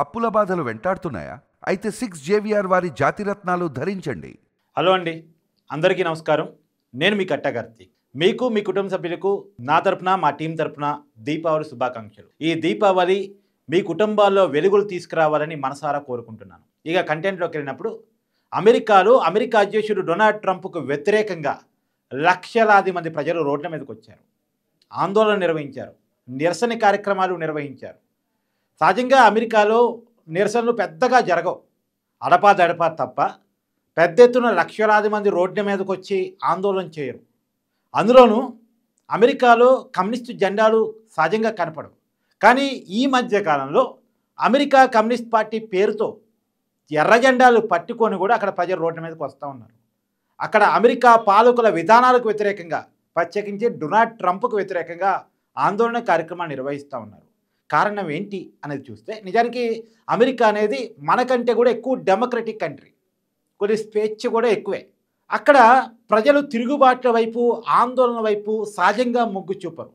అప్పుల బాధలు వెంటాడుతున్నాయా? అయితే 6 JVR వారి జాతిరత్నాలు ధరించండి. హలో అండి, అందరికీ నమస్కారం. నేను మీ కట్టగార్తీక్. మీకు మీ కుటుంబ సభ్యులకు నా తరపున మా టీం తరపున దీపావళి శుభాకాంక్షలు. ఈ దీపావళి మీ కుటుంబాల్లో వెలుగులు తీసుకురావాలని మనసారా కోరుకుంటున్నాను. ఇక కంటెంట్లోకి వెళ్ళినప్పుడు అమెరికా అధ్యక్షుడు డొనాల్డ్ ట్రంప్కు వ్యతిరేకంగా లక్షలాది మంది ప్రజలు రోడ్ల మీదకి వచ్చారు, ఆందోళన నిర్వహించారు, నిరసన కార్యక్రమాలు నిర్వహించారు. సహజంగా అమెరికాలో నిరసనలు పెద్దగా జరగవు, అడపాదడపా తప్ప పెద్ద ఎత్తున లక్షలాది మంది రోడ్ల మీదకి వచ్చి ఆందోళన చేయరు. అందులోనూ అమెరికాలో కమ్యూనిస్టు జెండాలు సహజంగా కనపడవు. కానీ ఈ మధ్య కాలంలో అమెరికా కమ్యూనిస్ట్ పార్టీ పేరుతో ఎర్ర జెండాలు పట్టుకొని కూడా అక్కడ ప్రజలు రోడ్ల మీదకి వస్తూ ఉన్నారు. అక్కడ అమెరికా పాలకుల విధానాలకు వ్యతిరేకంగా, ప్రత్యేకించి డొనాల్డ్ ట్రంప్కు వ్యతిరేకంగా ఆందోళన కార్యక్రమాలు నిర్వహిస్తూ ఉన్నారు. కారణం ఏంటి అనేది చూస్తే, నిజానికి అమెరికా అనేది మనకంటే కూడా ఎక్కువ డెమోక్రటిక్ కంట్రీ, కొద్ది స్వేచ్ఛ కూడా ఎక్కువే. అక్కడ ప్రజలు తిరుగుబాట్ల వైపు, ఆందోళన వైపు సహజంగా మొగ్గు చూపరు.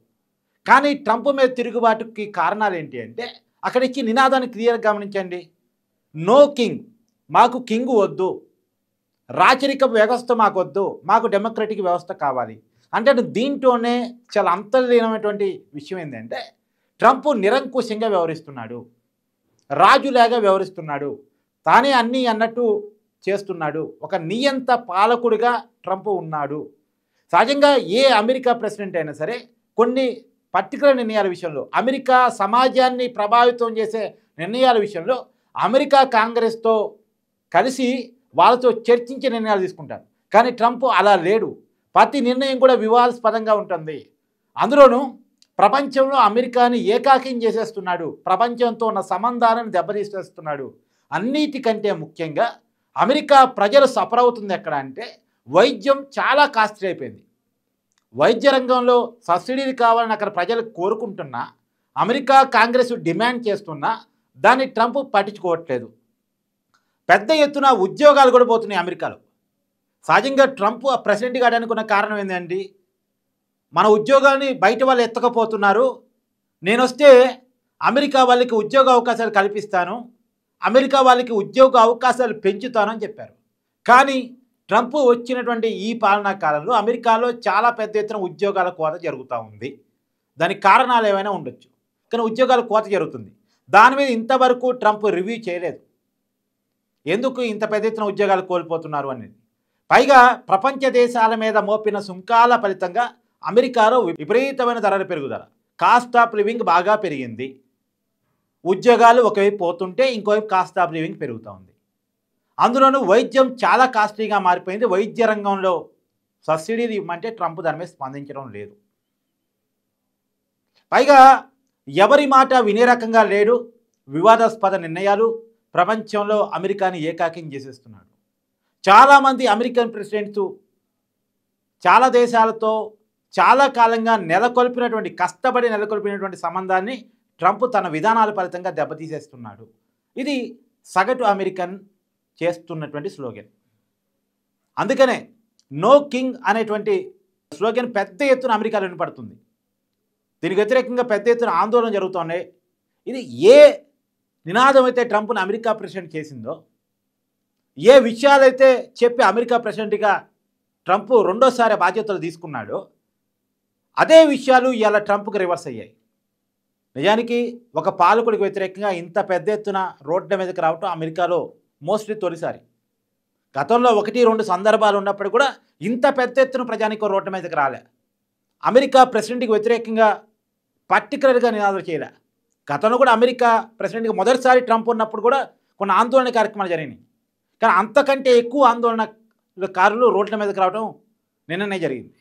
కానీ ట్రంప్ మీద తిరుగుబాటుకి కారణాలు ఏంటి అంటే, అక్కడ ఇచ్చి నినాదాన్ని క్లియర్గా గమనించండి. నో కింగ్, మాకు కింగ్ వద్దు, రాచరిక వ్యవస్థ మాకు వద్దు, మాకు డెమోక్రటిక్ వ్యవస్థ కావాలి. అంటే దీంట్లోనే చాలా అంతర్లీనమైనటువంటి విషయం ఏంటంటే, ట్రంప్ నిరంకుశంగా వ్యవహరిస్తున్నాడు, రాజులాగా వ్యవహరిస్తున్నాడు, తానే అన్నీ అన్నట్టు చేస్తున్నాడు, ఒక నియంత పాలకుడిగా ట్రంప్ ఉన్నాడు. సహజంగా ఏ అమెరికా ప్రెసిడెంట్ అయినా సరే కొన్ని పర్టికులర్ నిర్ణయాల విషయంలో, అమెరికా సమాజాన్ని ప్రభావితం చేసే నిర్ణయాల విషయంలో అమెరికా కాంగ్రెస్తో కలిసి వాళ్ళతో చర్చించే నిర్ణయాలు తీసుకుంటారు. కానీ ట్రంప్ అలా లేడు, ప్రతి నిర్ణయం కూడా వివాదాస్పదంగా ఉంటుంది. అందులోనూ ప్రపంచంలో అమెరికాని ఏకాకిం చేసేస్తున్నాడు, ప్రపంచంతో ఉన్న సంబంధాలను దెబ్బతీసేస్తున్నాడు. అన్నిటికంటే ముఖ్యంగా అమెరికా ప్రజలు సఫర్ అవుతుంది ఎక్కడ అంటే, వైద్యం చాలా కాస్ట్లీ అయిపోయింది. వైద్య రంగంలో సబ్సిడీలు కావాలని అక్కడ ప్రజలు కోరుకుంటున్నా, అమెరికా కాంగ్రెస్ డిమాండ్ చేస్తున్నా దాన్ని ట్రంప్ పట్టించుకోవట్లేదు. పెద్ద ఎత్తున ఉద్యోగాలు కూడా పోతున్నాయి అమెరికాలో. సహజంగా ట్రంప్ ప్రెసిడెంట్ కావడానికి ఉన్న కారణం ఏంటండి, మన ఉద్యోగాన్ని బయట వాళ్ళు ఎత్తకపోతున్నారు, నేను వస్తే అమెరికా వాళ్ళకి ఉద్యోగ అవకాశాలు కల్పిస్తాను, అమెరికా వాళ్ళకి ఉద్యోగ అవకాశాలు పెంచుతానని చెప్పారు. కానీ ట్రంప్ వచ్చినటువంటి ఈ పాలనా కాలంలో అమెరికాలో చాలా పెద్ద ఎత్తున ఉద్యోగాల కోత జరుగుతూ ఉంది. దానికి కారణాలు ఏమైనా ఉండొచ్చు, కానీ ఉద్యోగాల కోత జరుగుతుంది. దాని మీద ఇంతవరకు ట్రంప్ రివ్యూ చేయలేదు, ఎందుకు ఇంత పెద్ద ఎత్తున ఉద్యోగాలు కోల్పోతున్నారు అనేది. పైగా ప్రపంచ దేశాల మీద మోపిన సుంకాల ఫలితంగా అమెరికాలో విపరీతమైన ధరల పెరుగుదల, కాస్ట్ ఆఫ్ లివింగ్ బాగా పెరిగింది. ఉద్యోగాలు ఒకవైపు పోతుంటే ఇంకోవైపు కాస్ట్ ఆఫ్ లివింగ్ పెరుగుతూ ఉంది. అందులోనూ వైద్యం చాలా కాస్ట్లీగా మారిపోయింది. వైద్య రంగంలో సబ్సిడీలు ఇవ్వమంటే ట్రంప్ దాని మీద స్పందించడం లేదు. పైగా ఎవరి మాట వినే రకంగా లేడు, వివాదాస్పద నిర్ణయాలు, ప్రపంచంలో అమెరికాని ఏకాకిం చేసేస్తున్నాడు. చాలామంది అమెరికన్ ప్రెసిడెంట్స్ చాలా దేశాలతో చాలా కాలంగా కష్టపడి నెలకొల్పినటువంటి సంబంధాన్ని ట్రంప్ తన విధానాల ఫలితంగా దెబ్బతీసేస్తున్నాడు. ఇది సగటు అమెరికన్ చేస్తున్నటువంటి స్లోగన్. అందుకనే నో కింగ్ అనేటువంటి స్లోగన్ పెద్ద ఎత్తున అమెరికాలో వినపడుతుంది. దీనికి వ్యతిరేకంగా పెద్ద ఎత్తున ఆందోళన జరుగుతున్నాయి. ఇది ఏ నినాదం అయితే ట్రంప్ను అమెరికా ప్రెసిడెంట్ చేసిందో, ఏ విషయాలైతే చెప్పి అమెరికా ప్రెసిడెంట్గా ట్రంప్ రెండోసారి బాధ్యతలు తీసుకున్నాడో, అదే విషయాలు ఇవాళ ట్రంప్కి రివర్స్ అయ్యాయి. నిజానికి ఒక పాలకుడికి వ్యతిరేకంగా ఇంత పెద్ద ఎత్తున రోడ్ల మీదకి రావటం అమెరికాలో మోస్ట్లీ తొలిసారి. గతంలో 1-2 సందర్భాలు ఉన్నప్పుడు కూడా ఇంత పెద్ద ఎత్తున ప్రజానికో రోడ్ల మీదకి రాలే. అమెరికా ప్రెసిడెంట్కి వ్యతిరేకంగా పర్టికులర్గా నినాదాలు చేయలే. గతంలో కూడా అమెరికా ప్రెసిడెంట్గా మొదటిసారి ట్రంప్ ఉన్నప్పుడు కూడా కొన్ని ఆందోళన కార్యక్రమాలు జరిగినాయి. కానీ అంతకంటే ఎక్కువ ఆందోళనకారులు రోడ్ల మీదకి రావడం నిన్ననే జరిగింది.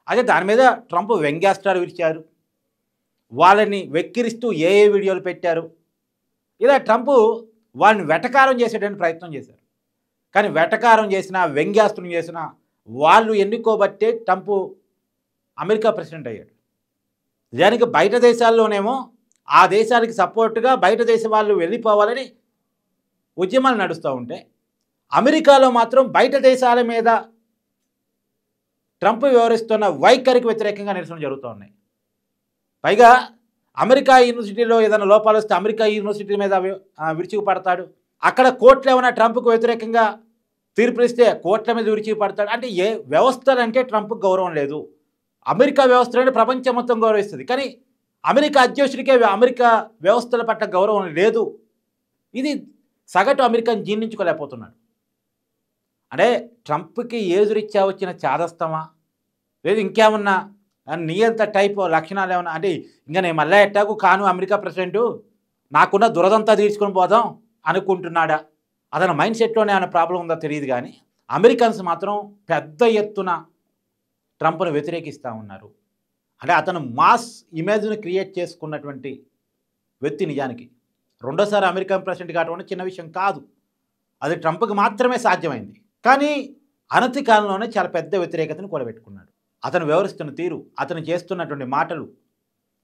అదే దాని మీద ట్రంప్ వ్యంగ్యాస్త్రాలు విరిచారు, వాళ్ళని వెక్కిరిస్తూ ఏ వీడియోలు పెట్టారు. ఇలా ట్రంప్ వాళ్ళని వెటకారం చేసేటువంటి ప్రయత్నం చేశారు. కానీ వెటకారం చేసినా, వ్యంగ్యాస్త్రం చేసినా వాళ్ళు ఎన్నుకోబట్టే ట్రంప్ అమెరికా ప్రెసిడెంట్ అయ్యాడు. నిజానికి బయట దేశాల్లోనేమో ఆ దేశానికి సపోర్టుగా బయట దేశ వాళ్ళు వెళ్ళిపోవాలని ఉద్యమాలు నడుస్తూ ఉంటే, అమెరికాలో మాత్రం బయట దేశాల మీద ట్రంప్ వ్యవహరిస్తున్న వైఖరికి వ్యతిరేకంగా నిరసన జరుగుతూ ఉన్నాయి. పైగా అమెరికా యూనివర్సిటీలో ఏదైనా లోపాలు వస్తే అమెరికా యూనివర్సిటీ మీద విరుచుకుపడతాడు. అక్కడ కోర్టులు ఏమైనా ట్రంప్కు వ్యతిరేకంగా తీర్పునిస్తే కోర్టుల మీద విరుచుకుపడతాడు. అంటే ఏ వ్యవస్థలంటే ట్రంప్కి గౌరవం లేదు. అమెరికా వ్యవస్థలంటే ప్రపంచం మొత్తం గౌరవిస్తుంది, కానీ అమెరికా అధ్యక్షుడికే అమెరికా వ్యవస్థల పట్ల గౌరవం లేదు. ఇది సగటు అమెరికన్ జీర్ణించుకోలేకపోతున్నాడు. అంటే ట్రంప్కి ఏజురీత్యా వచ్చిన చాదస్తమా, లేదు ఇంకేమన్నా నియంత టైప్ లక్షణాలు ఏమన్నా, అంటే ఇంకా నేను మళ్ళీ ఎట్టాకు కాను అమెరికా ప్రెసిడెంటు, నాకున్న దురదంతా తీర్చుకొని పోదాం అనుకుంటున్నాడా? అతని మైండ్ సెట్లోనే ఏమైనా ప్రాబ్లం ఉందో తెలియదు, కానీ అమెరికన్స్ మాత్రం పెద్ద ఎత్తున ట్రంప్ను వ్యతిరేకిస్తూ ఉన్నారు. అంటే అతను మాస్ ఇమేజ్ను క్రియేట్ చేసుకున్నటువంటి వ్యక్తి. నిజానికి రెండోసారి అమెరికన్ ప్రెసిడెంట్ కావడం చిన్న విషయం కాదు. అది ట్రంప్కి మాత్రమే సాధ్యమైంది. కానీ అనతి కాలంలోనే చాలా పెద్ద వ్యతిరేకతను కూడబెట్టుకున్నాడు. అతను వ్యవహరిస్తున్న తీరు, అతను చేస్తున్నటువంటి మాటలు,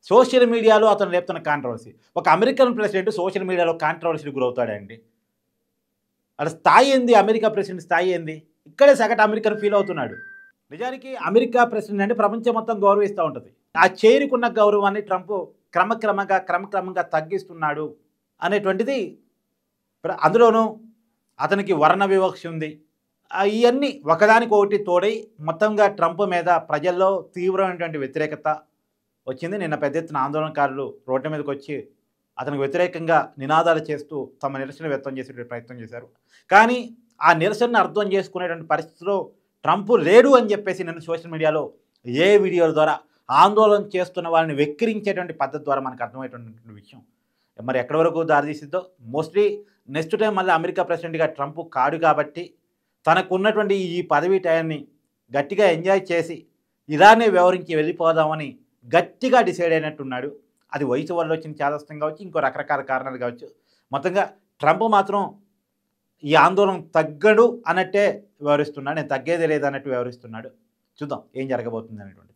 సోషల్ మీడియాలో అతను లేపుతున్న కాంట్రవర్సీ. ఒక అమెరికన్ ప్రెసిడెంట్ సోషల్ మీడియాలో కాంట్రవర్సీకి గురవుతాడండి. అక్కడ స్థాయి ఏంది? అమెరికా ప్రెసిడెంట్ స్థాయి ఏంది? ఇక్కడే సగటు అమెరికన్ ఫీల్ అవుతున్నాడు. నిజానికి అమెరికా ప్రెసిడెంట్ అంటే ప్రపంచం మొత్తం గౌరవిస్తూ ఉంటుంది. ఆ చేరుకున్న గౌరవాన్ని ట్రంప్ క్రమక్రమంగా తగ్గిస్తున్నాడు అనేటువంటిది. అందులోనూ అతనికి వర్ణ వివక్ష ఉంది. ఇవన్నీ ఒకదానికొకటి తోడై మొత్తంగా ట్రంప్ మీద ప్రజల్లో తీవ్రమైనటువంటి వ్యతిరేకత వచ్చింది. నిన్న పెద్ద ఎత్తున ఆందోళనకారులు రోడ్ల మీదకి వచ్చి అతనికి వ్యతిరేకంగా నినాదాలు చేస్తూ తమ నిరసన వ్యక్తం చేసే ప్రయత్నం చేశారు. కానీ ఆ నిరసనను అర్థం చేసుకునేటువంటి పరిస్థితిలో ట్రంప్ లేడు అని చెప్పేసి నిన్న సోషల్ మీడియాలో ఏ వీడియోల ద్వారా ఆందోళన చేస్తున్న వాళ్ళని వెక్కిరించేటువంటి పద్ధతి ద్వారా మనకు అర్థమయ్యేటువంటి విషయం. మరి ఎక్కడి వరకు దారితీసిద్దో. మోస్ట్లీ నెక్స్ట్ టైం మళ్ళీ అమెరికా ప్రెసిడెంట్గా ట్రంప్ కాడు కాబట్టి తనకు ఉన్నటువంటి ఈ పదవీ టయాన్ని గట్టిగా ఎంజాయ్ చేసి ఇలానే వ్యవహరించి వెళ్ళిపోదామని గట్టిగా డిసైడ్ అయినట్టున్నాడు. అది వయసు వల్ల వచ్చిన చాదస్తం కావచ్చు, ఇంకో రకరకాల కారణాలు కావచ్చు. మొత్తంగా ట్రంప్ మాత్రం ఈ ఆందోళన తగ్గడు అన్నట్టే వ్యవహరిస్తున్నాడు. నేను తగ్గేదే లేదన్నట్టు వ్యవహరిస్తున్నాడు. చూద్దాం ఏం జరగబోతుంది అనేటువంటి.